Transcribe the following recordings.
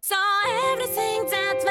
So everything that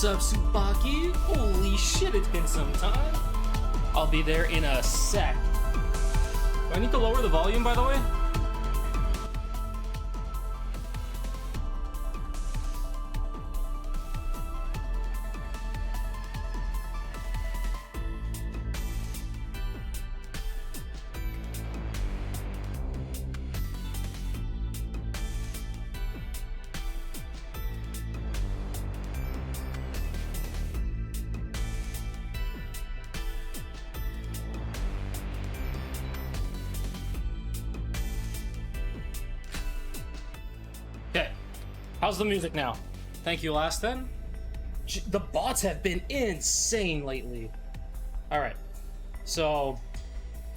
What's up, Tsubaki? Holy shit, it's been some time. I'll be there in a sec. Do I need to lower the volume, by the way? Okay, how's the music now? Thank you, last then. The bots have been insane lately. All right, so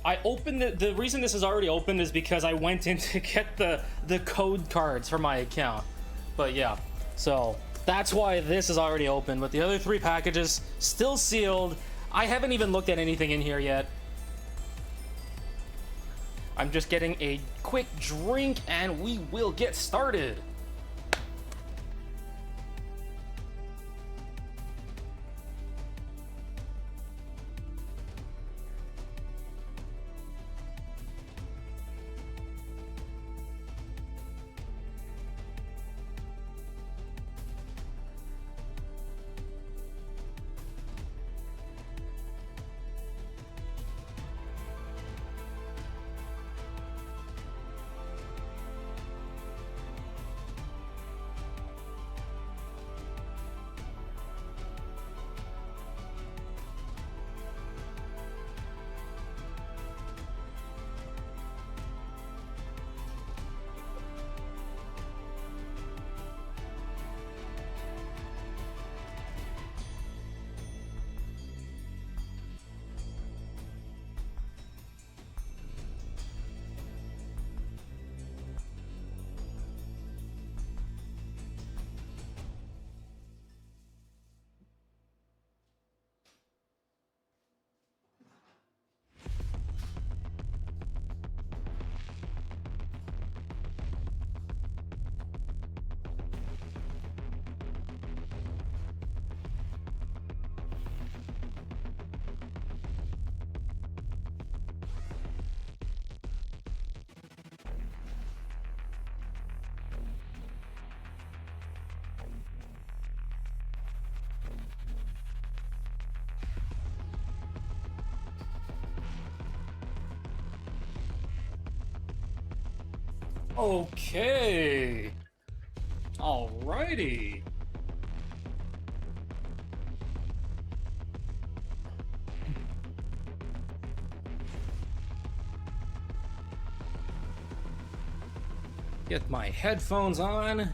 I opened the reason this is already opened is because I went in to get the code cards for my account. But yeah, so that's why this is already open. But the other 3 packages still sealed. I haven't even looked at anything in here yet. I'm just getting a quick drink and we will get started. Okay. Alrighty. Get my headphones on.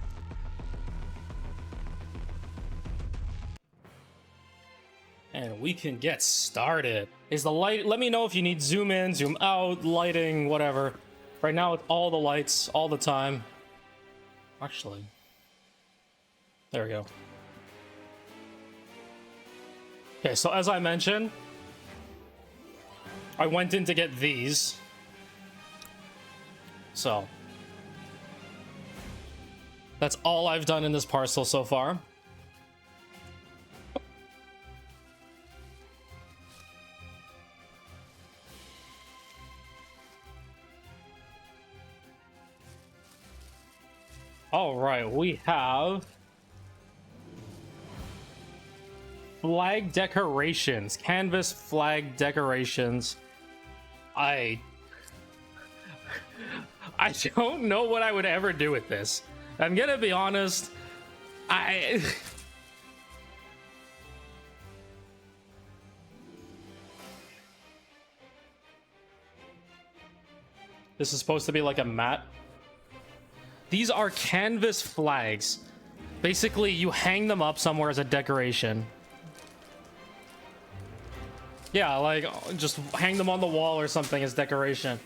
And we can get started. Is the light? Let me know if you need zoom in, zoom out, lighting, whatever. Right now, it's all the lights, all the time. Actually, there we go. Okay, so as I mentioned, I went in to get these. So, that's all I've done in this parcel so far. All right, we have flag decorations, canvas flag decorations. I don't know what I would ever do with this. I'm gonna be honest. This is supposed to be like a mat. These are canvas flags. Basically, you hang them up somewhere as a decoration. Yeah, like, just hang them on the wall or something as decoration.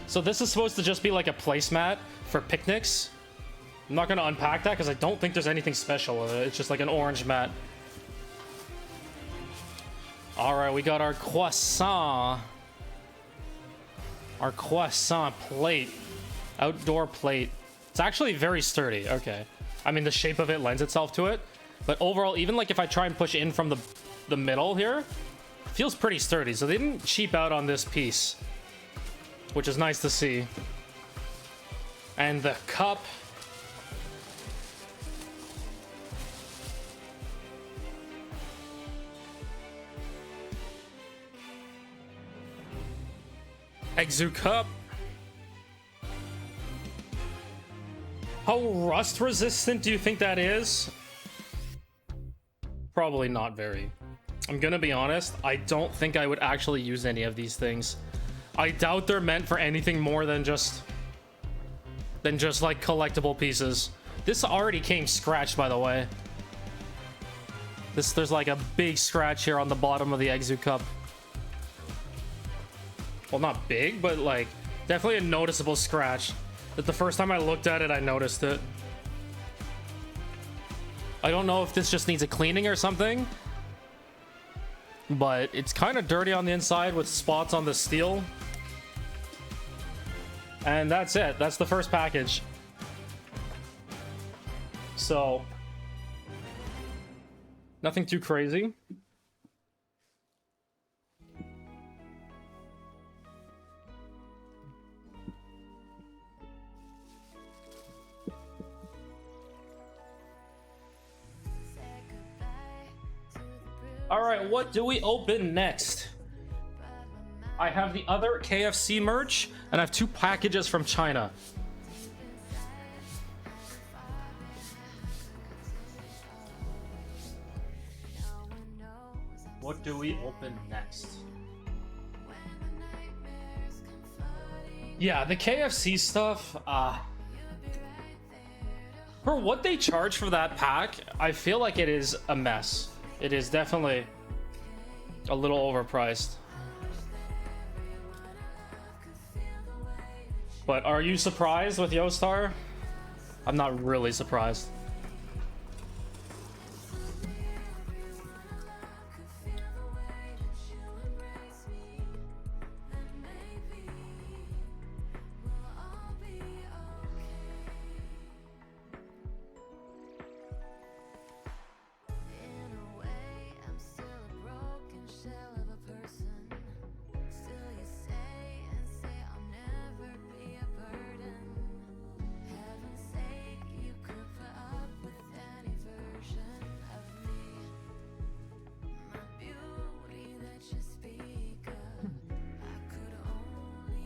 So this is supposed to just be like a placemat for picnics. I'm not gonna unpack that because I don't think there's anything special with it. It's just like an orange mat. All right, we got our croissant. Our croissant plate. Outdoor plate. It's actually very sturdy. Okay. I mean, the shape of it lends itself to it. But overall, even like if I try and push in from the middle here, it feels pretty sturdy. So they didn't cheap out on this piece, which is nice to see. And the cup. Exu cup. How rust resistant do you think that is? Probably not very. I'm gonna be honest, I don't think I would actually use any of these things. I doubt they're meant for anything more than just like collectible pieces. This already came scratched, by the way. There's like a big scratch here on the bottom of the Exu cup. Well, not big, but like definitely a noticeable scratch. That the first time I looked at it, I noticed it. I don't know if this just needs a cleaning or something, but it's kind of dirty on the inside with spots on the steel. And that's it. That's the first package. So, nothing too crazy. All right, what do we open next? I have the other KFC merch, and I have 2 packages from China. What do we open next? Yeah, the KFC stuff, for what they charge for that pack, I feel like it is a mess. It is definitely a little overpriced. But are you surprised with Yoastar? I'm not really surprised.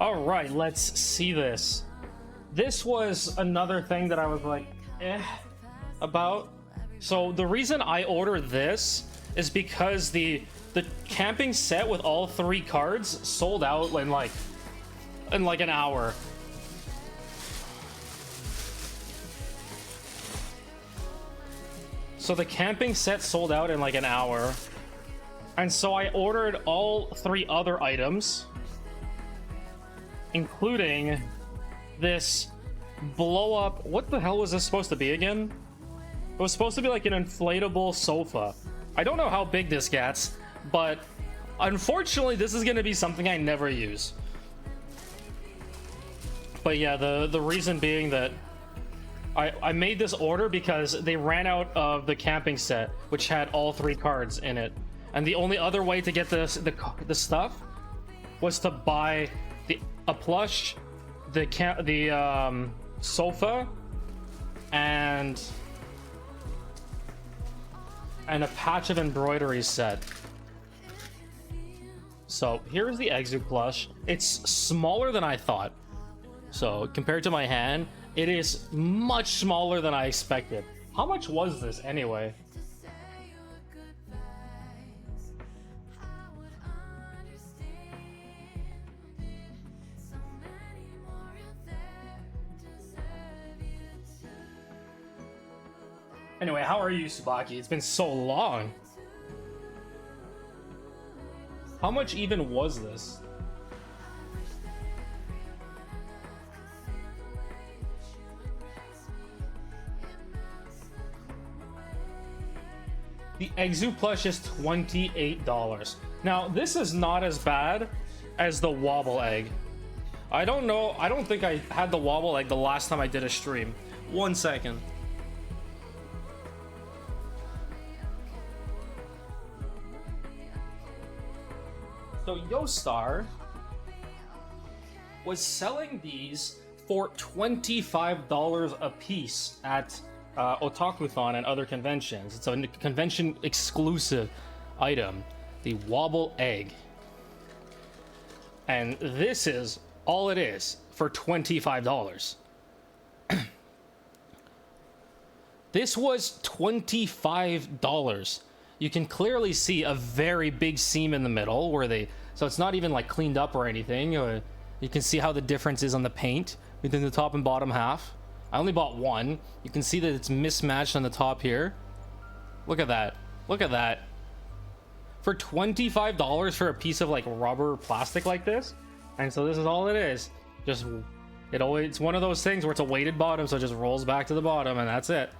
All right, let's see this. This was another thing that I was like, about. So the reason I ordered this is because the camping set with all 3 cards sold out in like an hour. So the camping set sold out in like an hour. And so I ordered all 3 other items, including this blow up. What the hell was this supposed to be again? It was supposed to be like an inflatable sofa. I don't know how big this gets, but unfortunately this is going to be something I never use. But yeah, the reason being that I made this order because they ran out of the camping set, which had all 3 cards in it. And the only other way to get the stuff was to buy a plush, the sofa, and a patch of embroidery set. So here's the Exu plush. It's smaller than I thought. So compared to my hand, it is much smaller than I expected. How much was this anyway? Anyway, how are you, Tsubaki? It's been so long. How much even was this? The Exu plush is $28. Now, this is not as bad as the wobble egg. I don't know. I don't think I had the wobble egg the last time I did a stream. 1 second. So Yostar was selling these for $25 a piece at Otakuthon and other conventions. It's a convention exclusive item, the wobble egg. And this is all it is for $25. This was $25. You can clearly see a very big seam in the middle so it's not even like cleaned up or anything. You can see how the difference is on the paint between the top and bottom half. I only bought 1. You can see that it's mismatched on the top here. Look at that. Look at that. For $25 for a piece of like rubber plastic like this. And so this is all it is. It's one of those things where it's a weighted bottom, so it just rolls back to the bottom and that's it.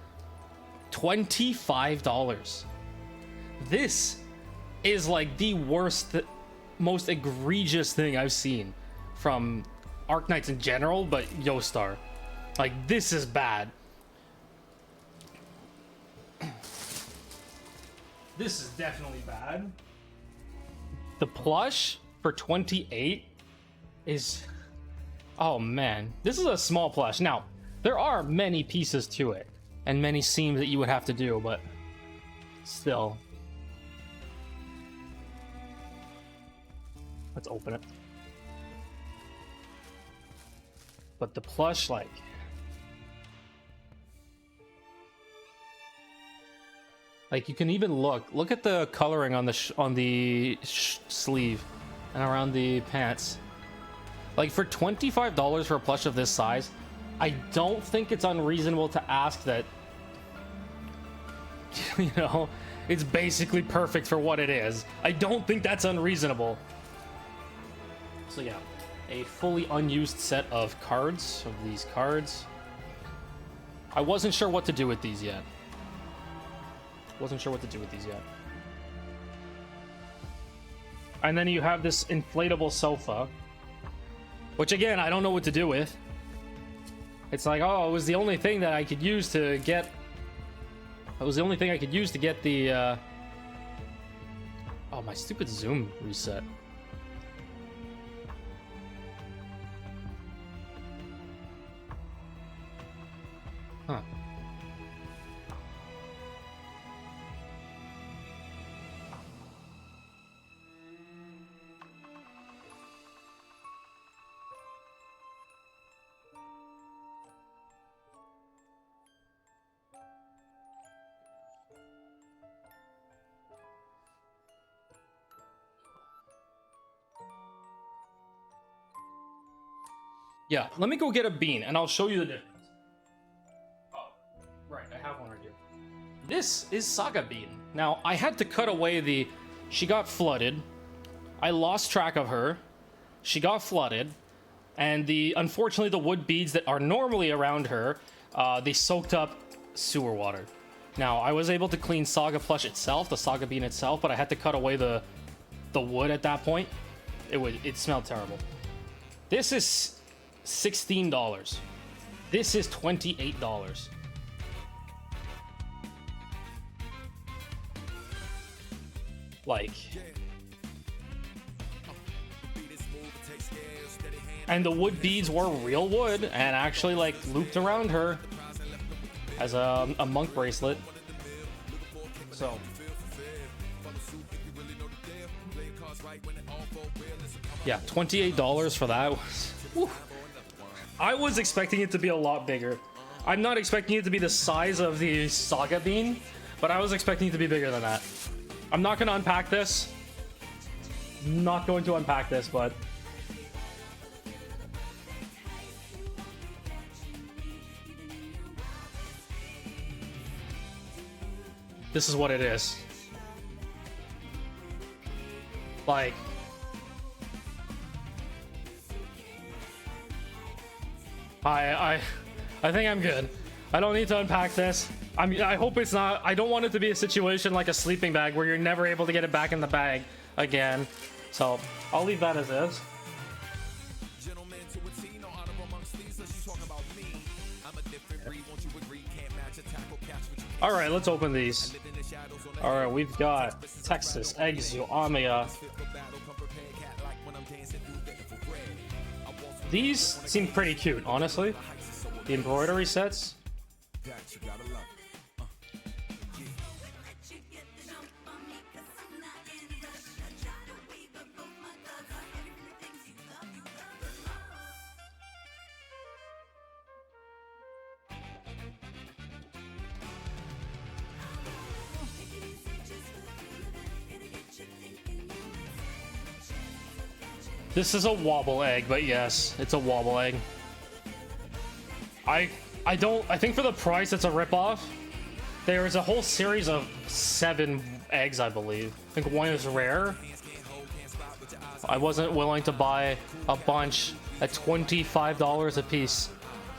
$25. This is like the worst, most egregious thing I've seen from Arknights in general, but Yostar. Like, this is bad. This is definitely bad. The plush for 28 is... Oh man, this is a small plush. Now, there are many pieces to it and many seams that you would have to do, but still. Let's open it. But the plush, like... Like, you can even look at the coloring on the sleeve and around the pants. Like, for $25 for a plush of this size, I don't think it's unreasonable to ask that, you know, it's basically perfect for what it is. I don't think that's unreasonable. So yeah, a fully unused set of cards, of these cards. I wasn't sure what to do with these yet. And then you have this inflatable sofa, which again, I don't know what to do with. It's like, oh, it was the only thing that I could use to get... It was the only thing I could use to get the... Oh, my stupid zoom reset. Huh. Yeah, let me go get a bean and I'll show you the difference. Oh, right, I have one right here. This is Saga Bean. Now, I had to cut away the... She got flooded. I lost track of her. She got flooded. And unfortunately, the wood beads that are normally around her, they soaked up sewer water. Now, I was able to clean Saga Plush itself, the Saga Bean itself, but I had to cut away the wood at that point. It smelled terrible. This is $16. This is $28. Like, and the wood beads were real wood and actually like looped around her as a monk bracelet. So yeah, $28 for that was, whew. I was expecting it to be a lot bigger. I'm not expecting it to be the size of the Saga Bean, but I was expecting it to be bigger than that. I'm not going to unpack this. Not going to unpack this, but this is what it is. Like, I think I'm good. I don't need to unpack this. I hope it's not. I don't want it to be a situation like a sleeping bag where you're never able to get it back in the bag again. So I'll leave that as is. All right, let's open these. All right, we've got Texas, Exu, Amiya. These seem pretty cute, honestly. The embroidery sets. This is a wobble egg, but yes, it's a wobble egg. I think for the price it's a ripoff. There is a whole series of 7 eggs, I believe. I think one is rare. I wasn't willing to buy a bunch at $25 a piece.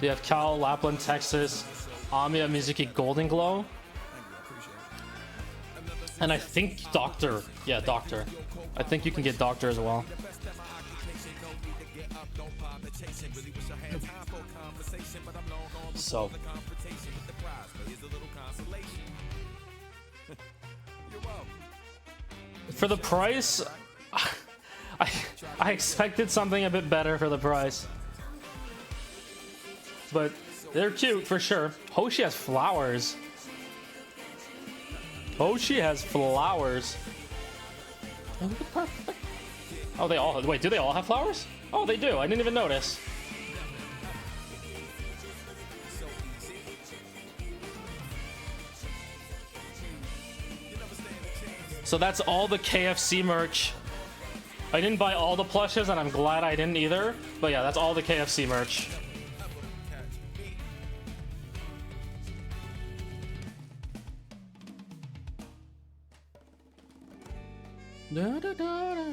You have Cal, Lapland, Texas, Amiya, Mizuki, Golden Glow. And I think Doctor. Yeah, Doctor. I think you can get Doctor as well. So for the price, I expected something a bit better for the price, but they're cute for sure. Hoshi has flowers. Hoshi has flowers. Oh, perfect. Oh, they all. Wait, do they all have flowers? Oh, they do. I didn't even notice. So that's all the KFC merch. I didn't buy all the plushes, and I'm glad I didn't either. But yeah, that's all the KFC merch. Da, da, da, da.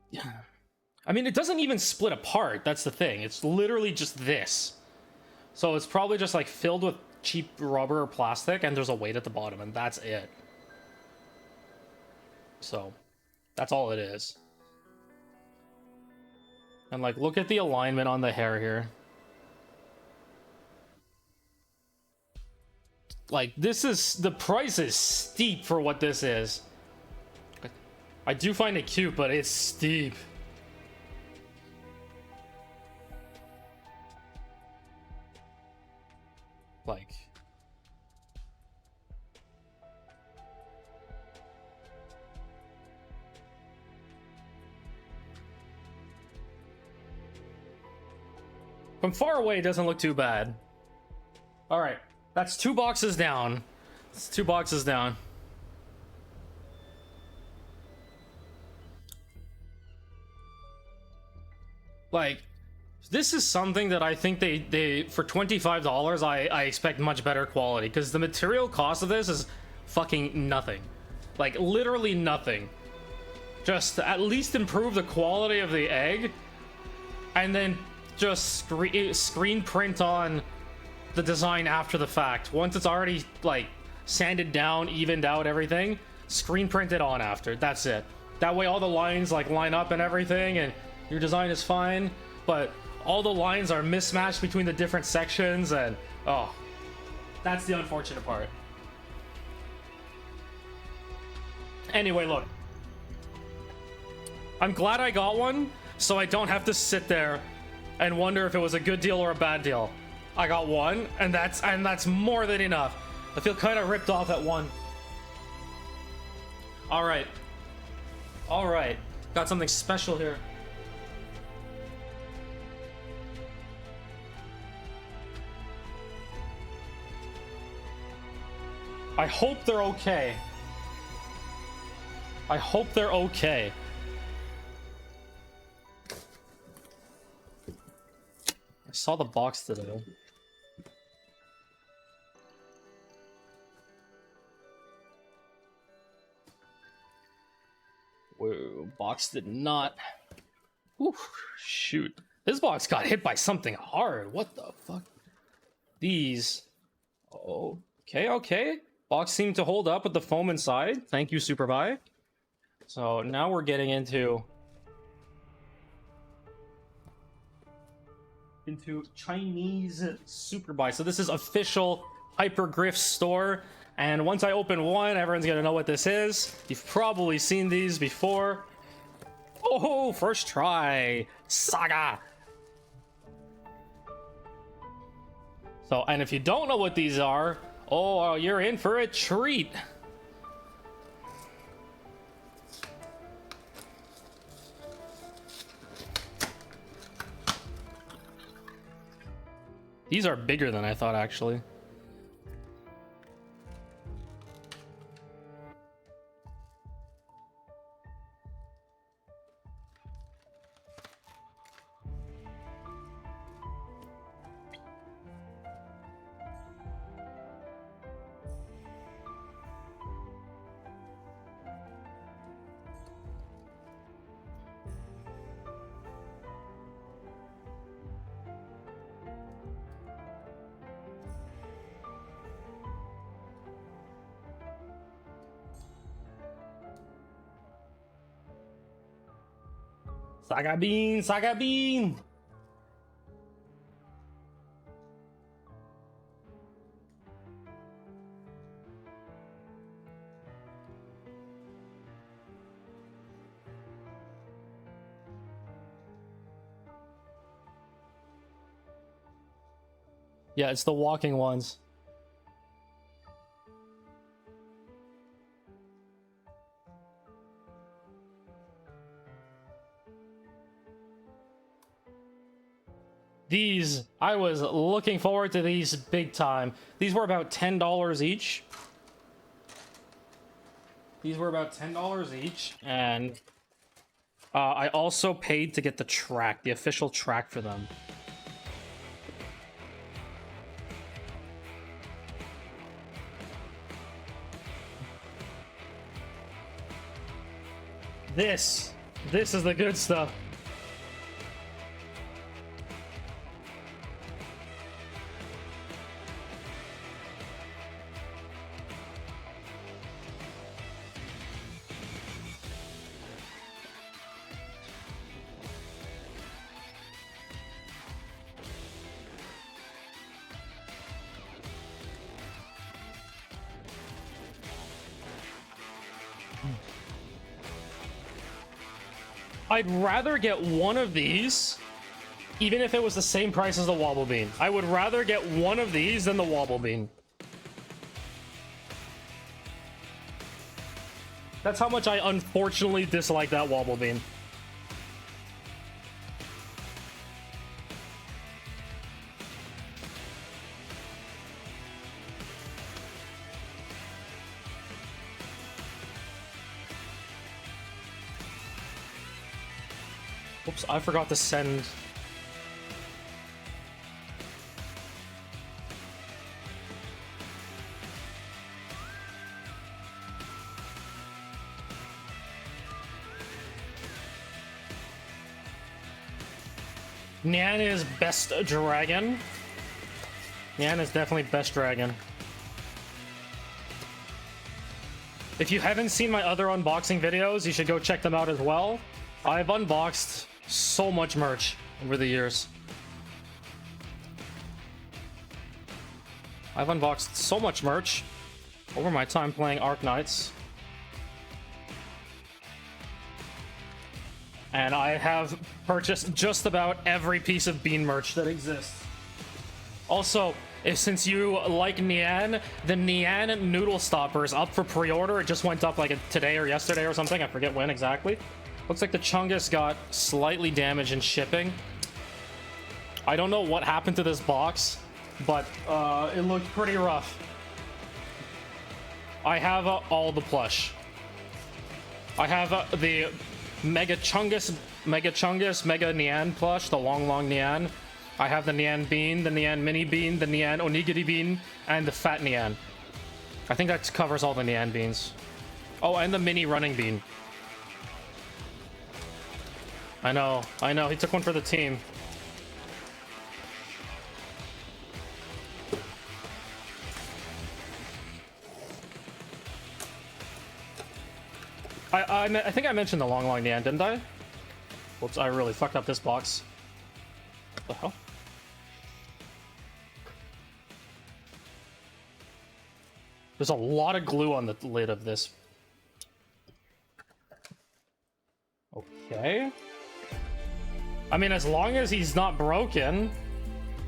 Yeah. I mean, it doesn't even split apart. That's the thing. It's literally just this. So it's probably just like filled with cheap rubber or plastic, and there's a weight at the bottom, and that's it. So that's all it is. And like, look at the alignment on the hair here. Like, this is, the price is steep for what this is. I do find it cute, but it's steep. Like, from far away, it doesn't look too bad. All right, that's 2 boxes down. It's 2 boxes down. Like, this is something that I think they for $25, I expect much better quality, because the material cost of this is fucking nothing. Like, literally nothing. Just at least improve the quality of the egg, and then just screen print on the design after the fact. Once it's already, like, sanded down, evened out, everything, screen print it on after. That's it. That way all the lines, like, line up and everything, and your design is fine, but all the lines are mismatched between the different sections, and oh, that's the unfortunate part. Anyway, look, I'm glad I got one, so I don't have to sit there and wonder if it was a good deal or a bad deal. I got one, and that's more than enough. I feel kind of ripped off at one. All right, got something special here. I hope they're okay. I hope they're okay. I saw the box today. Whoa, box did not. Whew, shoot. This box got hit by something hard. What the fuck? These. Oh, okay. Box seemed to hold up with the foam inside. Thank you, Superbye. So now we're getting into Chinese Superbye. So this is official Hypergriff store. And once I open one, everyone's gonna know what this is. You've probably seen these before. Oh, first try. Saga. So, and if you don't know what these are, oh, you're in for a treat. These are bigger than I thought, actually. Saga bean, Saga bean. Yeah, it's the walking ones. These, I was looking forward to these big time. These were about $10 each. These were about $10 each, and I also paid to get the track, the official track for them. This is the good stuff. I'd rather get one of these, even if it was the same price as the Wobble Bean. I would rather get one of these than the Wobble Bean. That's how much I unfortunately dislike that Wobble Bean. Oops, I forgot to send Nyan is best dragon. Nyan is definitely best dragon. If you haven't seen my other unboxing videos, you should go check them out as well. I've unboxed so much merch over the years. I've unboxed so much merch over my time playing Arknights. And I have purchased just about every piece of bean merch that exists. Also, since you like Nyan, the Nyan noodle stopper is up for pre-order. It just went up like today or yesterday or something. I forget when exactly. Looks like the Chungus got slightly damaged in shipping. I don't know what happened to this box, but it looked pretty rough. I have all the plush. I have the Mega Chungus, Mega Nyan plush, the long Nyan. I have the Nyan bean, the Nyan mini bean, the Nyan onigiri bean, and the fat Nyan. I think that covers all the Nyan beans. Oh, and the mini running bean. I know, he took one for the team. I think I mentioned the long Nyan, didn't I? Whoops, I really fucked up this box. What the hell? There's a lot of glue on the lid of this. Okay. I mean, as long as he's not broken.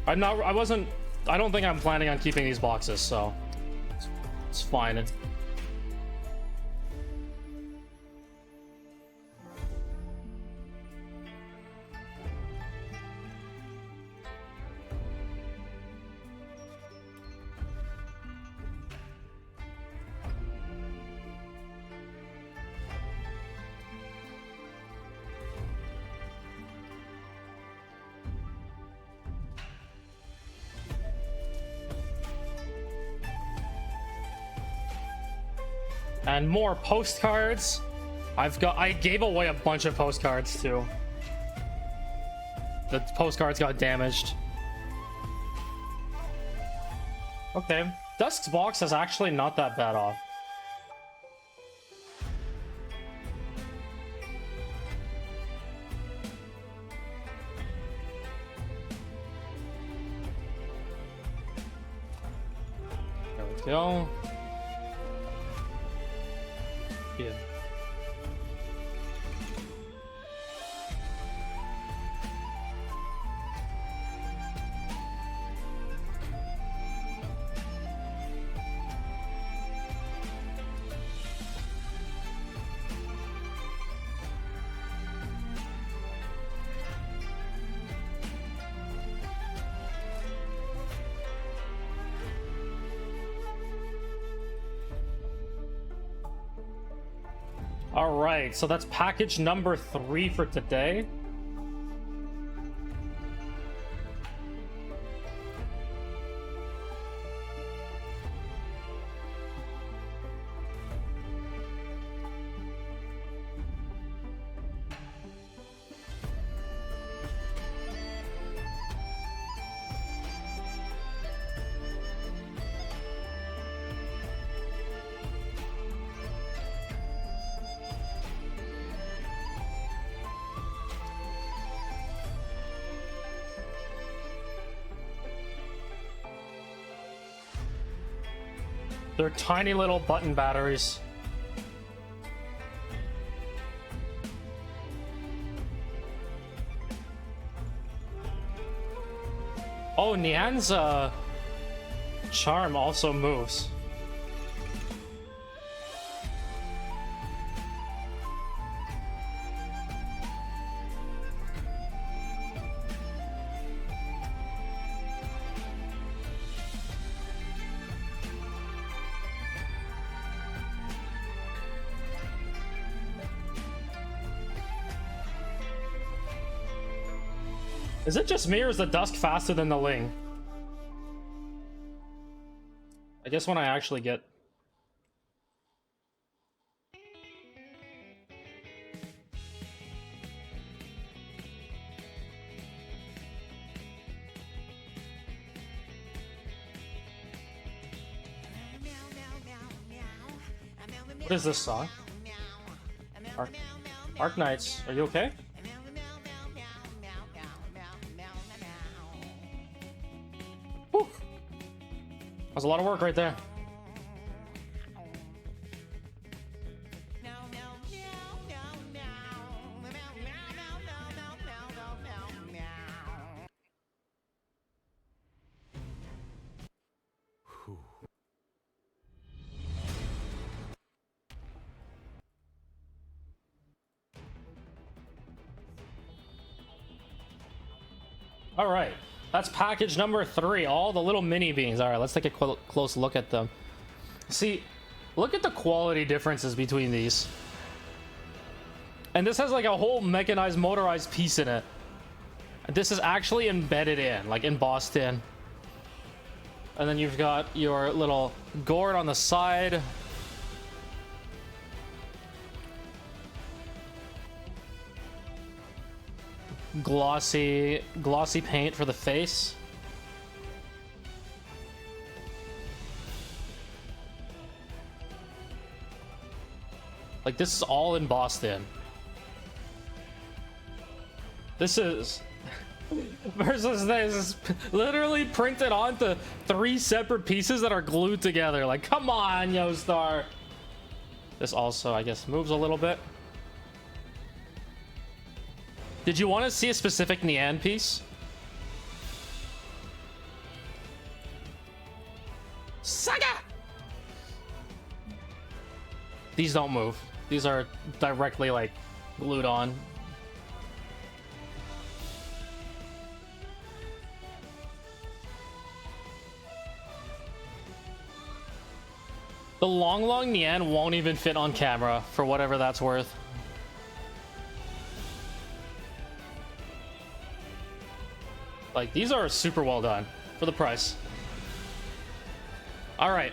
I don't think I'm planning on keeping these boxes, so it's fine. And more postcards. I gave away a bunch of postcards too. The postcards got damaged. Okay, Dusk's box is actually not that bad off. There we go. Yeah. All right, so that's package number 3 for today. They're tiny little button batteries. Oh, Nyan's charm also moves. Is it just me, or is the Dusk faster than the Ling? I guess when I actually get... What is this song? Arknights, are you okay? Whew. That was a lot of work right there. All right, that's package number 3. All the little mini beans. All right, let's take a close look at them. See, look at the quality differences between these. And this has like a whole mechanized, motorized piece in it. This is actually embedded in, like embossed in. And then you've got your little gourd on the side. Glossy paint for the face. Like, this is all embossed in. This is versus this is literally printed onto 3 separate pieces that are glued together. Like, come on, Yoastar. This also, I guess, moves a little bit. Did you want to see a specific Nian piece? Saga! These don't move. These are directly, like, glued on. The long Nian won't even fit on camera, for whatever that's worth. Like, these are super well done for the price. All right,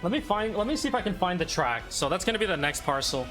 let me see if I can find the track. So that's going to be the next parcel.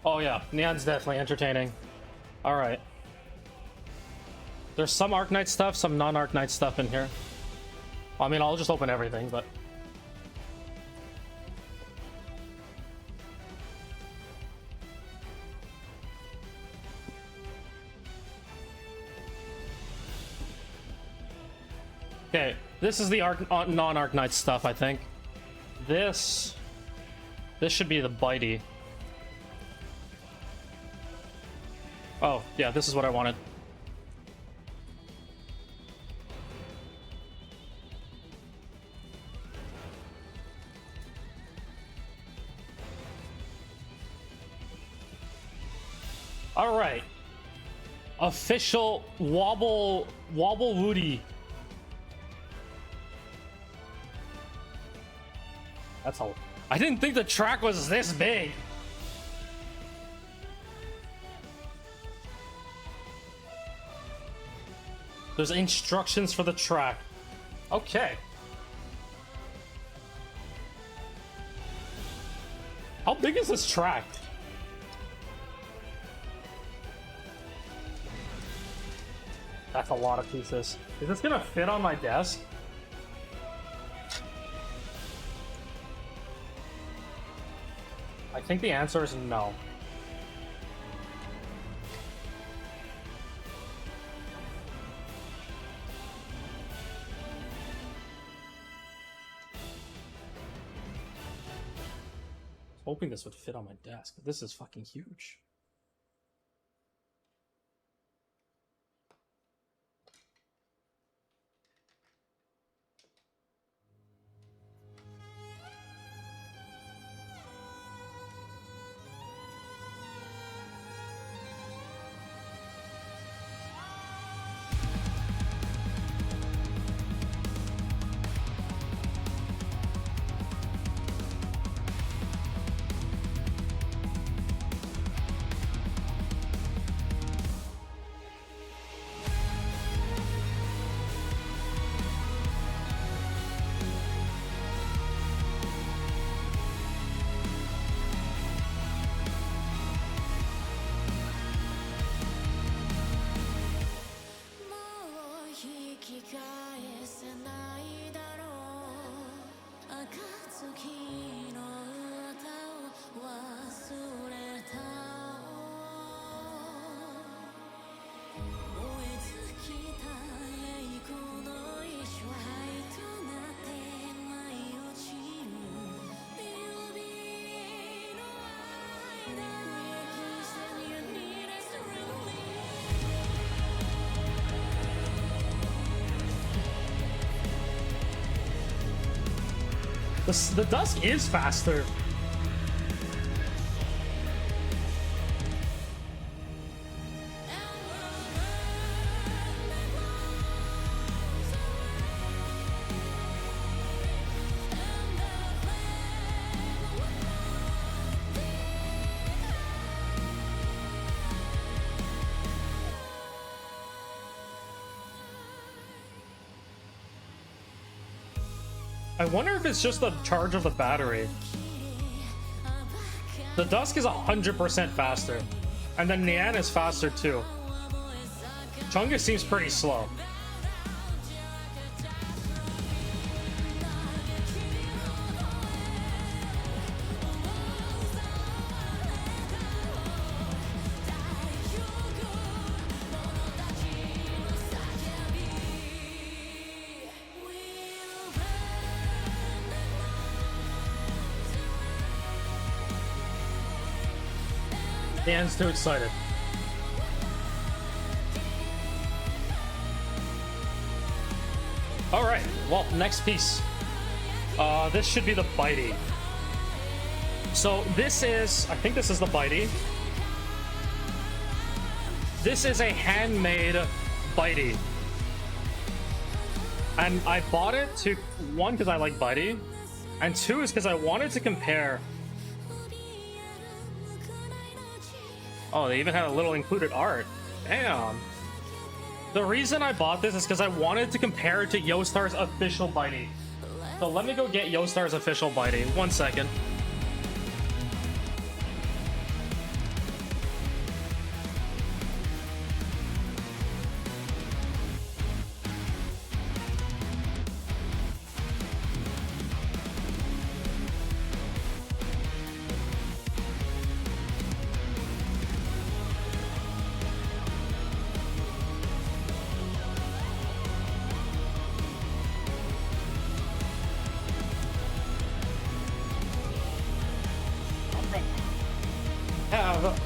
Oh yeah, Neon's definitely entertaining. All right. There's some Arknight stuff, some non-Arknight stuff in here. Well, I mean, I'll just open everything, but... Okay, this is the non-Arknight stuff, I think. This should be the bitey. Oh, yeah, this is what I wanted. All right. Official Wobble Woody. That's all. I didn't think the track was this big. There's instructions for the track. Okay. How big is this track? That's a lot of pieces. Is this gonna fit on my desk? I think the answer is no. Hoping this would fit on my desk. This is fucking huge. The Dusk is faster. I wonder if it's just the charge of the battery. The Dusk is 100% faster. And then Nian is faster too. Chungus seems pretty slow. Dan's too excited. All right, well, next piece. This should be the Bitey. So this is, I think this is the Bitey. This is a handmade Bitey. And I bought it to, one, because I like Bitey, and two is because I wanted to compare. Oh, they even had a little included art. Damn. The reason I bought this is because I wanted to compare it to Yostar's official Bitey. So let me go get Yostar's official Bitey. 1 second.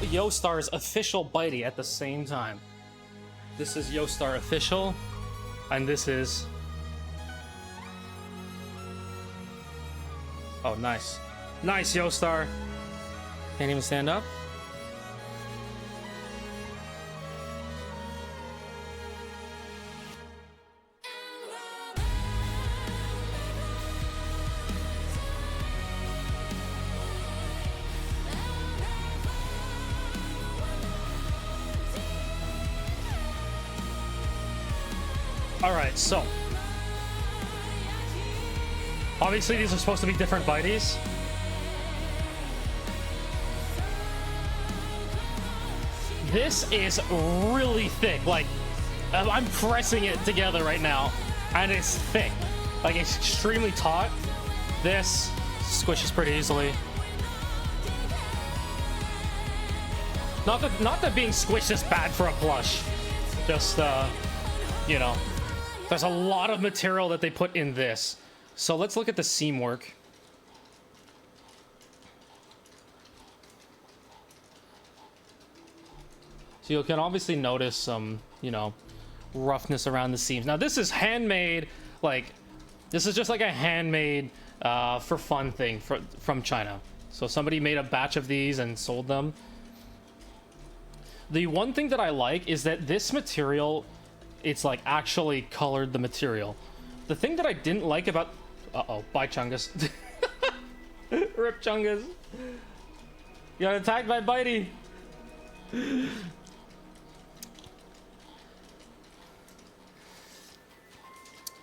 Yostar's official Bitey at the same time. This is Yostar official, and this is... Oh, nice. Nice, Yostar. Can't even stand up. Alright, so obviously these are supposed to be different Biteys. This is really thick. Like, I'm pressing it together right now, and it's thick. Like, it's extremely taut. This squishes pretty easily. Not that being squished is bad for a plush. Just, you know. There's a lot of material that they put in this. So let's look at the seam work. So you can obviously notice some, you know, roughness around the seams. Now this is handmade, like, this is just like a handmade for fun thing from China. So somebody made a batch of these and sold them. The one thing that I like is that this material, it's like actually colored the material. The thing that I didn't like about... Uh-oh, bye Chungus. Rip Chungus. You got attacked by Bitey.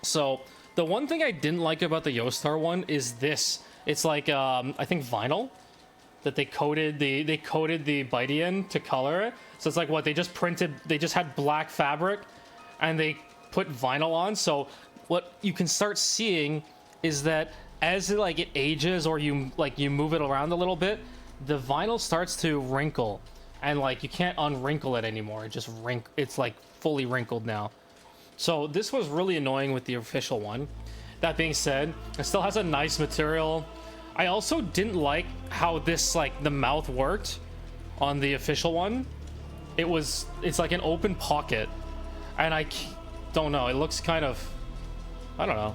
So, the one thing I didn't like about the Yostar one is this. It's like, I think vinyl that they coated the Bitey in to color it. So it's like what, they just had black fabric and they put vinyl on. So what you can start seeing is that as it ages, or you move it around a little bit, the vinyl starts to wrinkle, and like you can't unwrinkle it anymore. It just it's like fully wrinkled now. So this was really annoying with the official one. That being said, it still has a nice material. I also didn't like how this, like, the mouth worked on the official one. It's like an open pocket, and I don't know, it looks kind of, I don't know.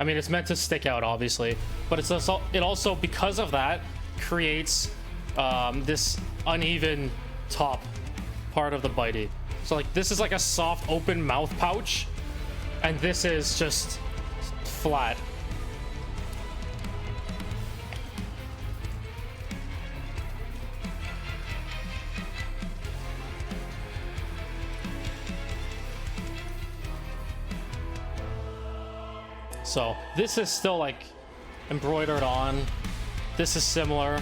I mean, it's meant to stick out, obviously, but it also because of that creates this uneven top part of the bitey. So like this is like a soft open mouth pouch, and this is just flat. So this is still like embroidered on. This is similar.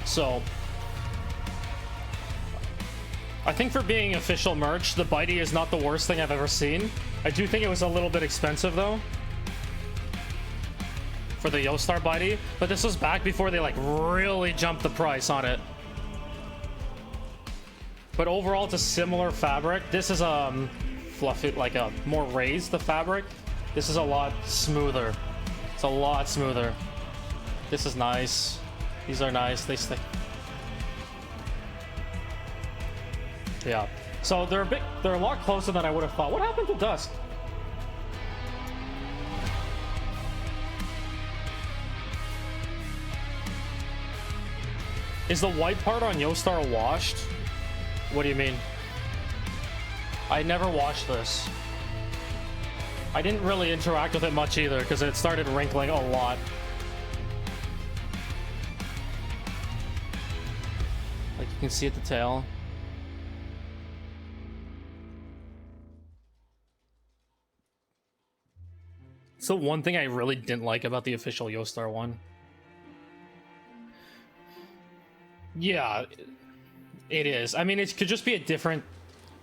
So I think for being official merch, the bitey is not the worst thing I've ever seen. I do think it was a little bit expensive though for the Yostar bitey, but this was back before they like really jumped the price on it. But overall, it's a similar fabric. This is fluffy, like a more raised the fabric. This is a lot smoother. It's a lot smoother. This is nice. These are nice. They stick. Yeah. So they're a lot closer than I would have thought. What happened to Dusk? Is the white part on Yostar washed? What do you mean? I never watched this. I didn't really interact with it much either because it started wrinkling a lot. Like you can see at the tail. So one thing I really didn't like about the official Yostar one. Yeah, it is. I mean, it could just be a different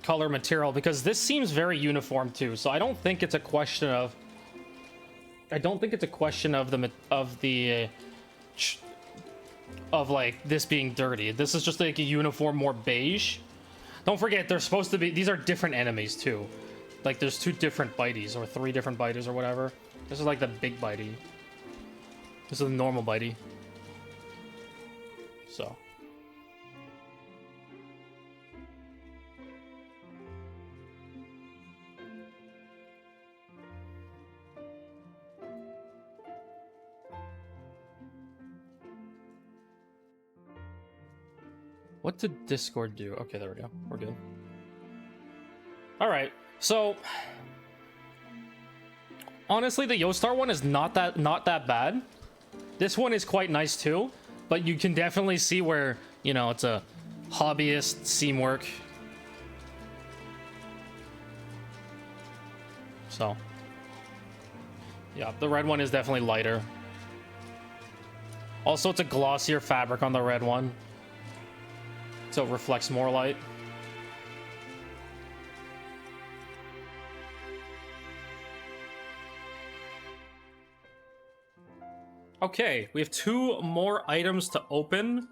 color material because this seems very uniform too. So I don't think it's a question of. I don't think it's a question of like this being dirty. This is just like a uniform, more beige. Don't forget, they're supposed to be. These are different enemies too. Like there's 2 different bites or 3 different bites or whatever. This is like the big bitey. This is the normal bitey. So. What did Discord do? Okay, there we go. We're good. All right. So honestly, the Yostar one is not that bad. This one is quite nice too, but you can definitely see where, you know, it's a hobbyist seam work. So yeah, the red one is definitely lighter. Also, it's a glossier fabric on the red one, so it reflects more light. Okay, we have 2 more items to open.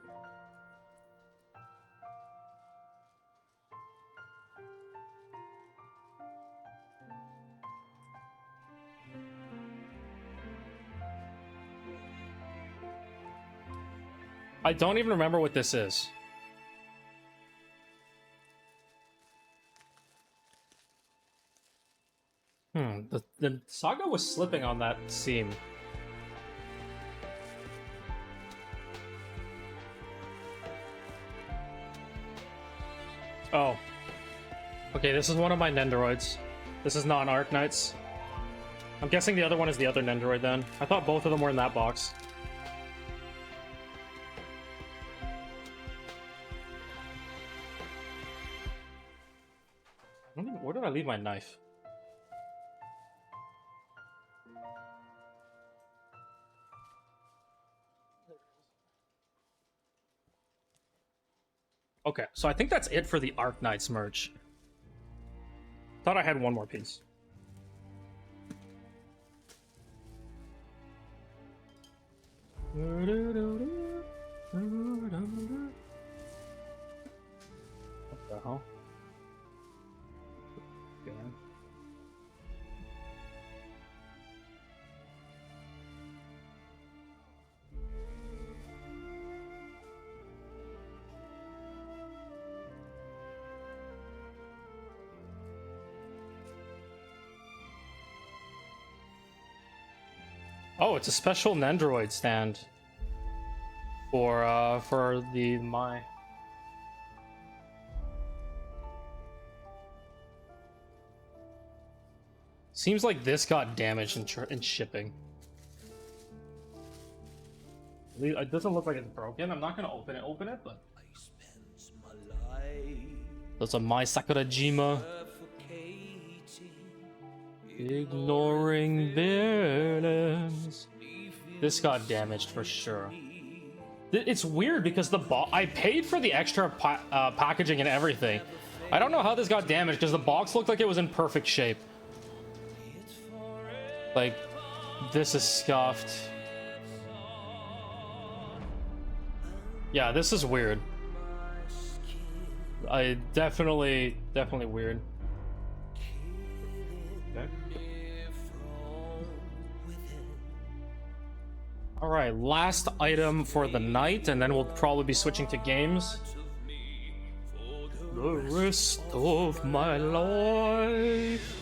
I don't even remember what this is. The saga was slipping on that seam. Oh. Okay, this is one of my Nendoroids. This is not Arknights. I'm guessing the other one is the other Nendoroid then. I thought both of them were in that box. Where did I leave my knife? Okay, so I think that's it for the Arknights merch. Thought I had one more piece. What the hell? Okay. Oh, it's a special Nendoroid stand for the my. Seems like this got damaged in shipping. It doesn't look like it's broken. I'm not gonna open it, but those are my Sakurajima. Ignoring villains. This got damaged for sure. It's weird because I paid for the extra packaging and everything. I don't know how this got damaged because the box looked like it was in perfect shape. Like, this is scuffed. Yeah, this is weird. Definitely weird. Okay. All right, last item for the night, and then we'll probably be switching to games. The rest of my life,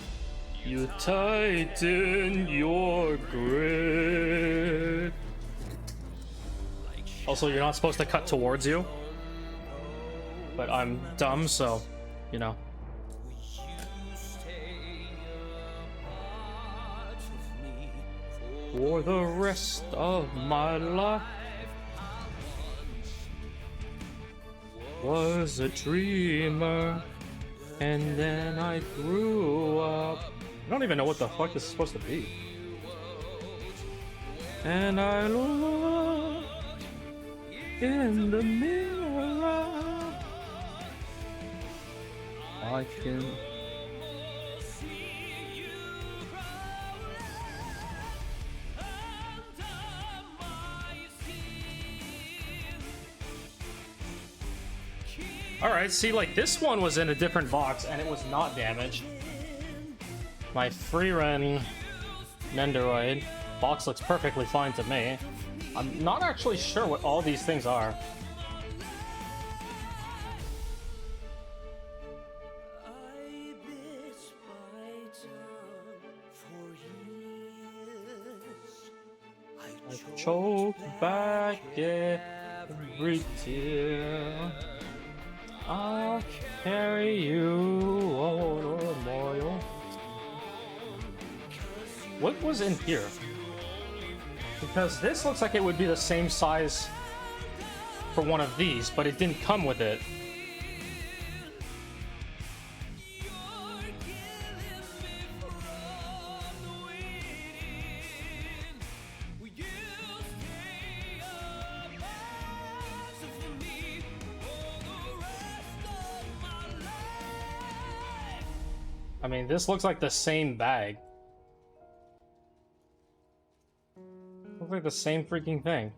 you tighten your grip. Also, you're not supposed to cut towards you, but I'm dumb, so, you know. For the rest of my life was a dreamer, and then I grew up. I don't even know what the fuck this is supposed to be. And I look in the mirror. I can. Alright, see, like, this one was in a different box and it was not damaged. My Freeren Nendoroid box looks perfectly fine to me. I'm not actually sure what all these things are. I choke back every tear. I'll carry you over memorial. What was in here? Because this looks like it would be the same size for one of these, but it didn't come with it. I mean, this looks like the same bag. Looks like the same freaking thing.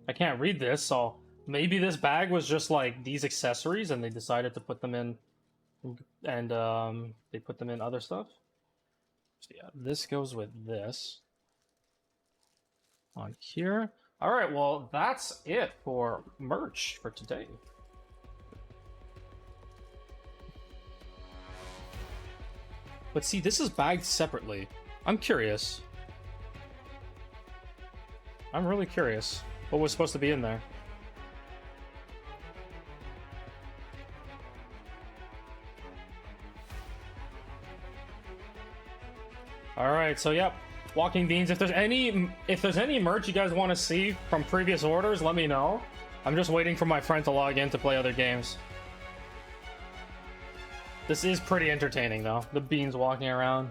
I can't read this, so maybe this bag was just like these accessories and they decided to put them in, and they put them in other stuff. So yeah, this goes with this on here. All right, well, that's it for merch for today. But see, this is bagged separately. I'm curious. I'm really curious. What was supposed to be in there? Alright, so yep. Walking Beans. If there's any merch you guys want to see from previous orders, let me know. I'm just waiting for my friend to log in to play other games. This is pretty entertaining, though. The beans walking around.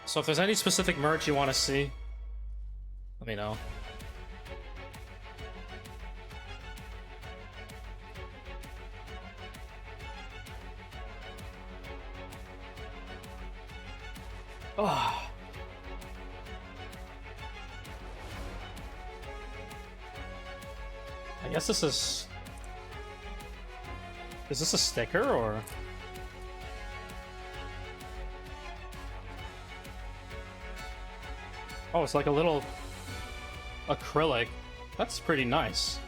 So if there's any specific merch you want to see, let me know. Oh. I guess this is... Is this a sticker, or...? Oh, it's like a little acrylic. That's pretty nice.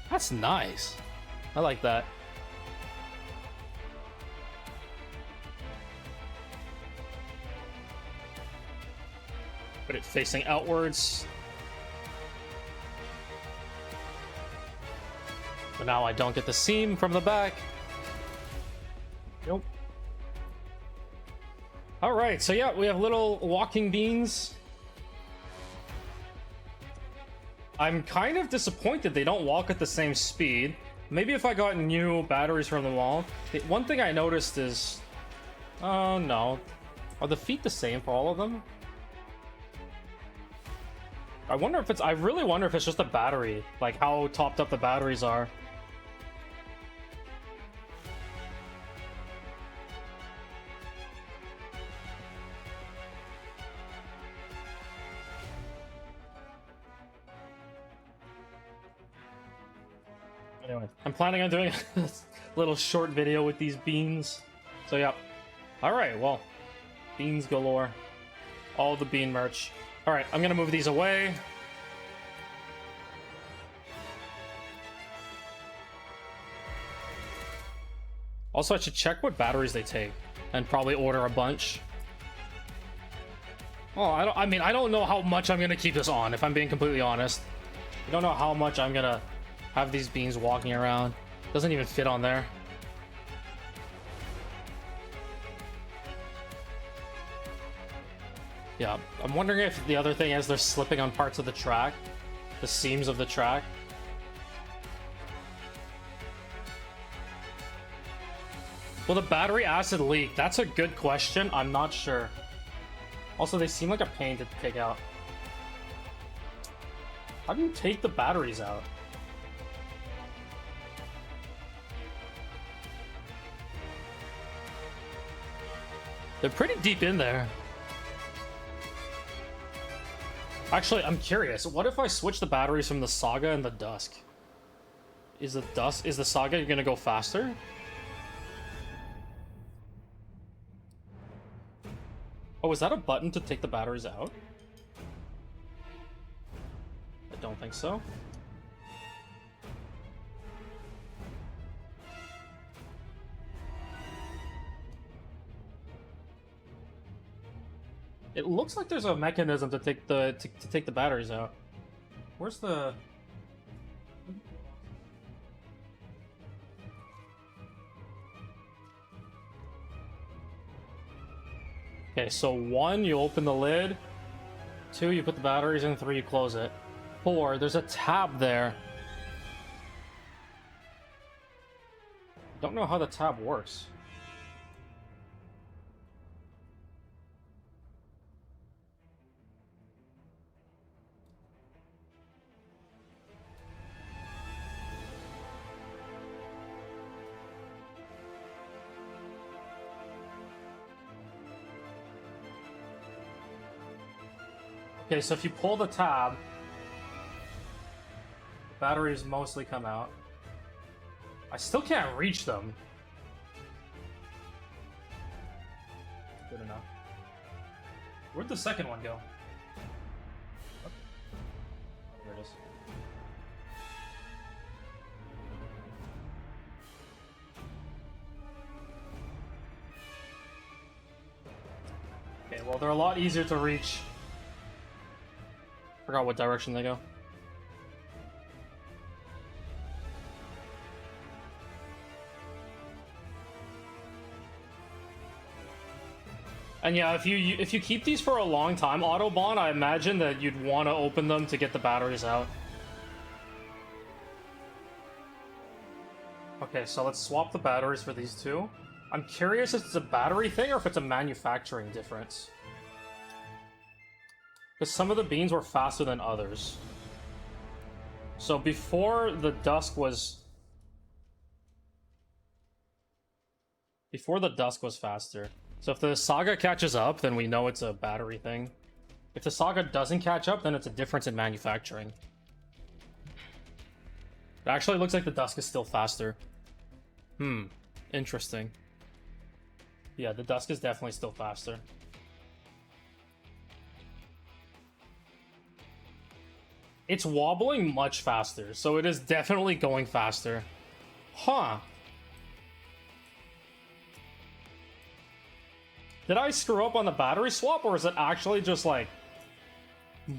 That's nice. I like that. Put it facing outwards. But now I don't get the seam from the back. Nope. Alright, so yeah, we have little walking beans. I'm kind of disappointed they don't walk at the same speed. Maybe if I got new batteries from them all. One thing I noticed is... Oh, no. Are the feet the same for all of them? I wonder if it's... I really wonder if it's just a battery. Like, how topped up the batteries are. Anyway, I'm planning on doing a little short video with these beans. So, yeah. Alright, well. Beans galore. All the bean merch. Alright, I'm gonna move these away. Also, I should check what batteries they take. And probably order a bunch. Oh, I don't know how much I'm gonna keep this on, if I'm being completely honest. I don't know how much I'm gonna have these beans walking around. Doesn't even fit on there. Yeah, I'm wondering if the other thing is they're slipping on parts of the track. The seams of the track. Will the battery acid leak? That's a good question. I'm not sure. Also, they seem like a pain to take out. How do you take the batteries out? They're pretty deep in there. Actually, I'm curious. What if I switch the batteries from the Saga and the Dusk? Is the Saga gonna go faster? Oh, is that a button to take the batteries out? I don't think so. It looks like there's a mechanism to take the take the batteries out. Where's the... Okay, so 1, you open the lid. 2, you put the batteries in. 3, you close it. 4, there's a tab there. Don't know how the tab works. Okay, so if you pull the tab, the batteries mostly come out. I still can't reach them. Good enough. Where'd the second one go? Oh, there it is. Okay, well, they're a lot easier to reach. Forgot what direction they go. And yeah, if you keep these for a long time, Autobahn, I imagine that you'd want to open them to get the batteries out. Okay, so let's swap the batteries for these two. I'm curious if it's a battery thing or if it's a manufacturing difference. Because some of the beans were faster than others. So before the Dusk was... Before the Dusk was faster. So if the Saga catches up, then we know it's a battery thing. If the Saga doesn't catch up, then it's a difference in manufacturing. It actually looks like the Dusk is still faster. Interesting. Yeah, the Dusk is definitely still faster. It's wobbling much faster, so it is definitely going faster. Huh. Did I screw up on the battery swap, or is it actually just like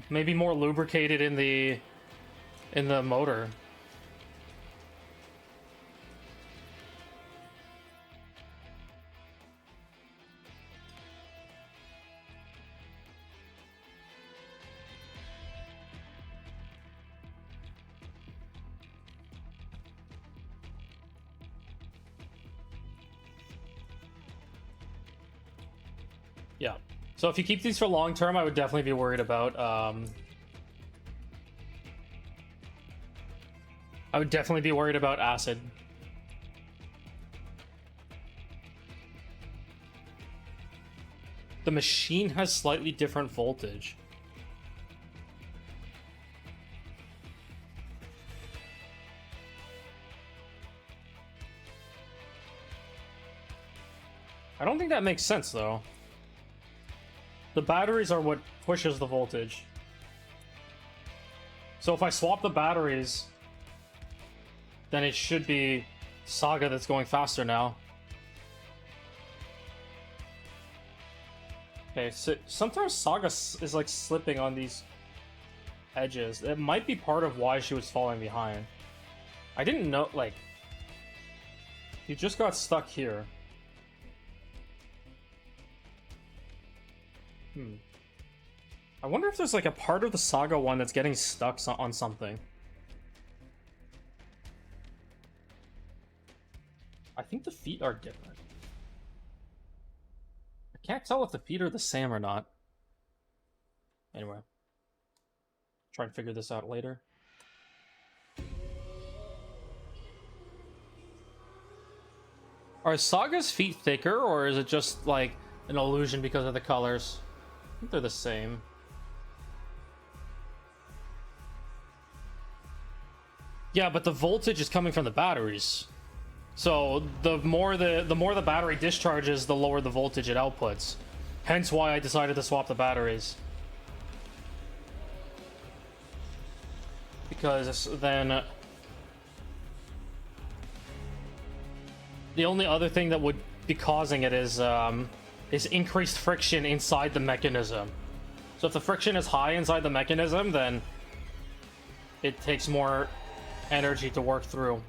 maybe more lubricated in the motor? Yeah. So if you keep these for long term, I would definitely be worried about acid. The machine has slightly different voltage. I don't think that makes sense though. The batteries are what pushes the voltage. So if I swap the batteries, then it should be Saga that's going faster now. Okay, so sometimes Saga is like slipping on these edges. It might be part of why she was falling behind. I didn't know, like, you just got stuck here. I wonder if there's like a part of the Saga one that's getting stuck on something. I think the feet are different. I can't tell if the feet are the same or not. Anyway. Try and figure this out later. Are Saga's feet thicker, or is it just like an illusion because of the colors? I think they're the same. Yeah, but the voltage is coming from the batteries. So the more the battery discharges, the lower the voltage it outputs. Hence why I decided to swap the batteries. Because then the only other thing that would be causing it is increased friction inside the mechanism. So if the friction is high inside the mechanism, then it takes more energy to work through.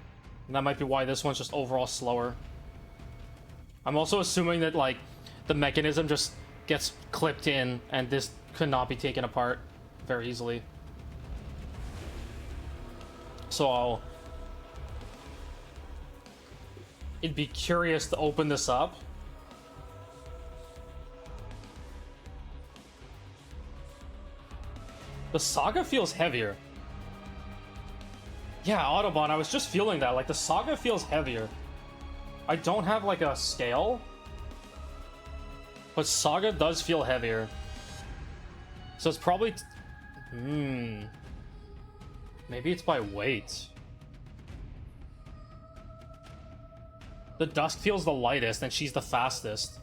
And that might be why this one's just overall slower. I'm also assuming that like the mechanism just gets clipped in and this could not be taken apart very easily. So it'd be curious to open this up. The Saga feels heavier. Yeah, Autobahn, I was just feeling that. Like, the Saga feels heavier. I don't have, like, a scale. But Saga does feel heavier. So it's probably... Maybe it's by weight. The Dusk feels the lightest, and she's the fastest.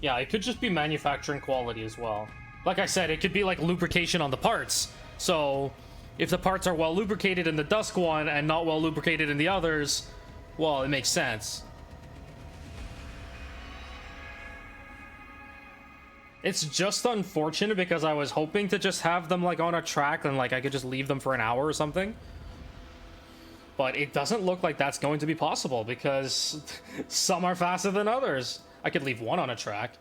Yeah, it could just be manufacturing quality as well. Like I said, it could be, like, lubrication on the parts. So... if the parts are well lubricated in the Dusk one and not well lubricated in the others, well, it makes sense. It's just unfortunate because I was hoping to just have them like on a track and like I could just leave them for an hour or something. But it doesn't look like that's going to be possible because some are faster than others. I could leave one on a track.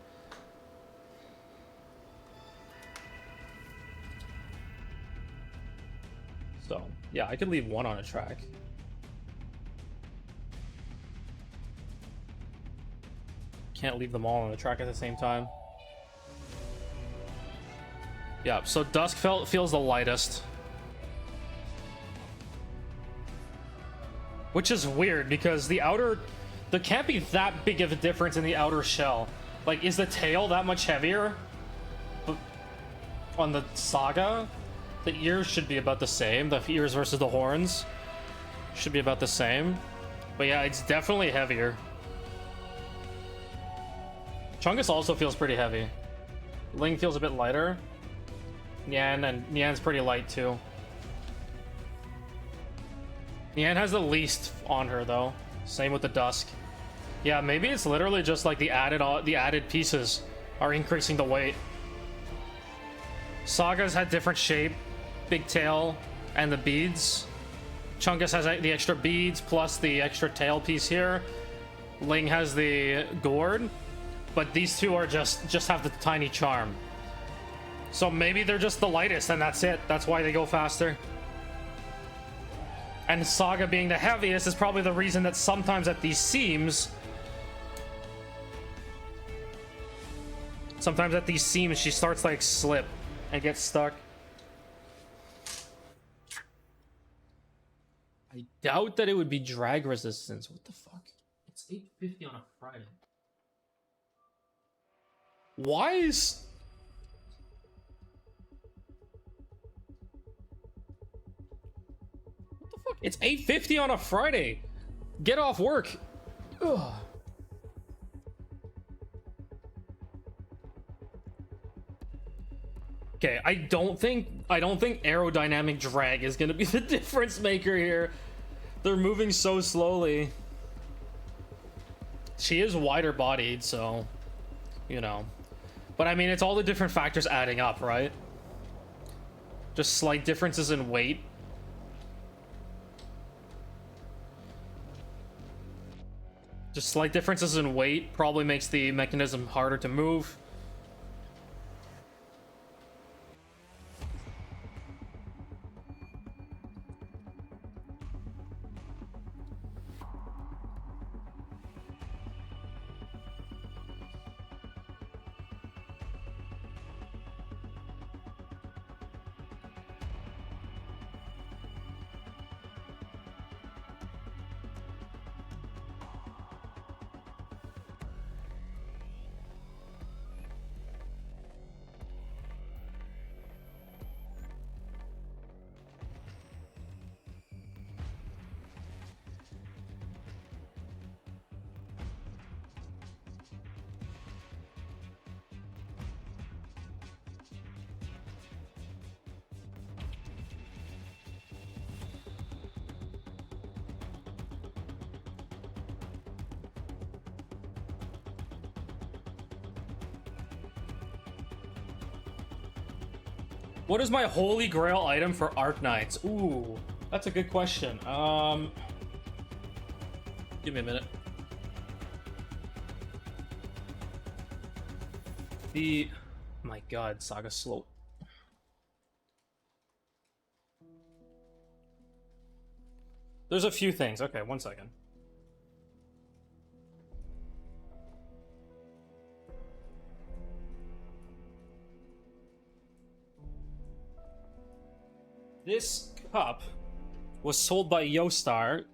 So, yeah, I could leave one on a track. Can't leave them all on the track at the same time. Yeah, so Dusk feels the lightest. Which is weird, because the outer... there can't be that big of a difference in the outer shell. Like, is the tail that much heavier? But on the Saga? The ears should be about the same. The ears versus the horns should be about the same. But yeah, it's definitely heavier. Chungus also feels pretty heavy. Ling feels a bit lighter. Nian, and Nian's pretty light too. Nian has the least on her though. Same with the Dusk. Yeah, maybe it's literally just like the added pieces are increasing the weight. Saga's had different shape, big tail, and the beads. Chungus has the extra beads plus the extra tail piece here. Ling has the gourd, but these two are just have the tiny charm. So maybe they're just the lightest and that's it. That's why they go faster. And Saga being the heaviest is probably the reason that sometimes at these seams... Sometimes at these seams she starts like slip and gets stuck. I doubt that it would be drag resistance. What the fuck? It's 8:50 on a Friday. Why is... What the fuck? It's 8:50 on a Friday. Get off work. Ugh. Okay, I don't think aerodynamic drag is gonna be the difference maker here. They're moving so slowly. She is wider bodied, so you know. But I mean, it's all the different factors adding up, right? Just slight differences in weight. Just slight differences in weight probably makes the mechanism harder to move. What is my holy grail item for Arknights? Ooh, that's a good question. Give me a minute. My god, Saga slow. There's a few things. Okay, one second. This cup was sold by Yostar,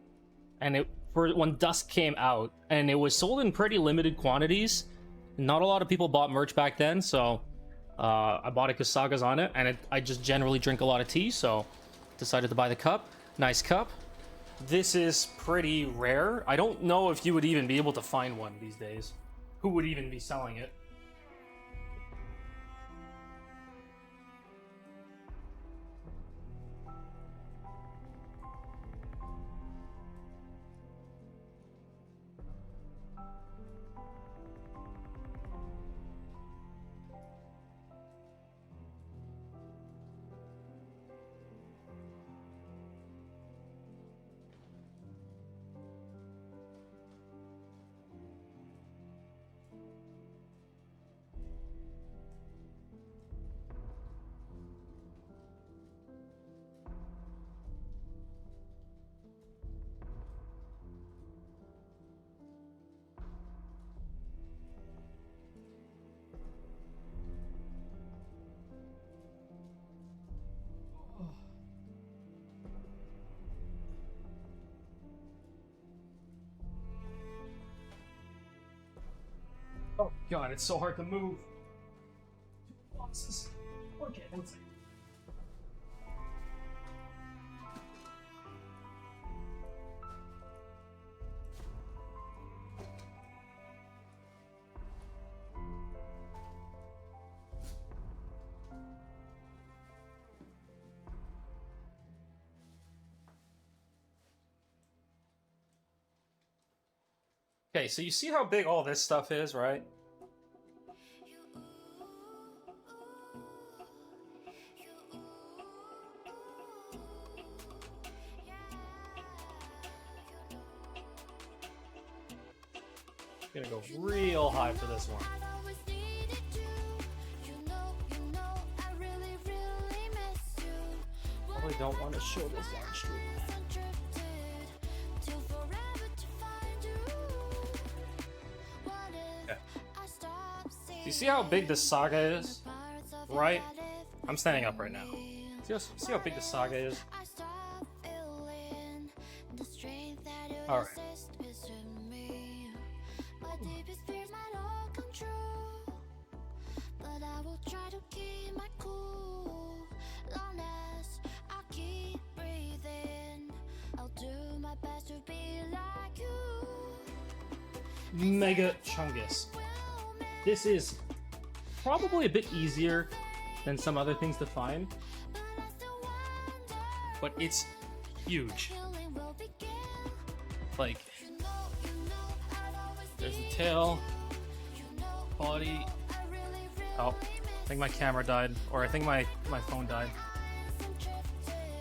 and when Dusk came out, and it was sold in pretty limited quantities. Not a lot of people bought merch back then, so I bought it because Saga's on it, and I just generally drink a lot of tea, so decided to buy the cup. Nice cup. This is pretty rare. I don't know if you would even be able to find one these days. Who would even be selling it? Oh god, it's so hard to move. Boxes. Okay, one second. Okay, so you see how big all this stuff is, right? I'm gonna go real high for this one. Probably don't want to show this on stream. Okay. Do you see how big this saga is? Right? I'm standing up right now. See how big the saga is? Alright. Mega Chungus. This is probably a bit easier than some other things to find, but it's huge. Like, there's the tail, body. Oh, I think my camera died, or I think my phone died.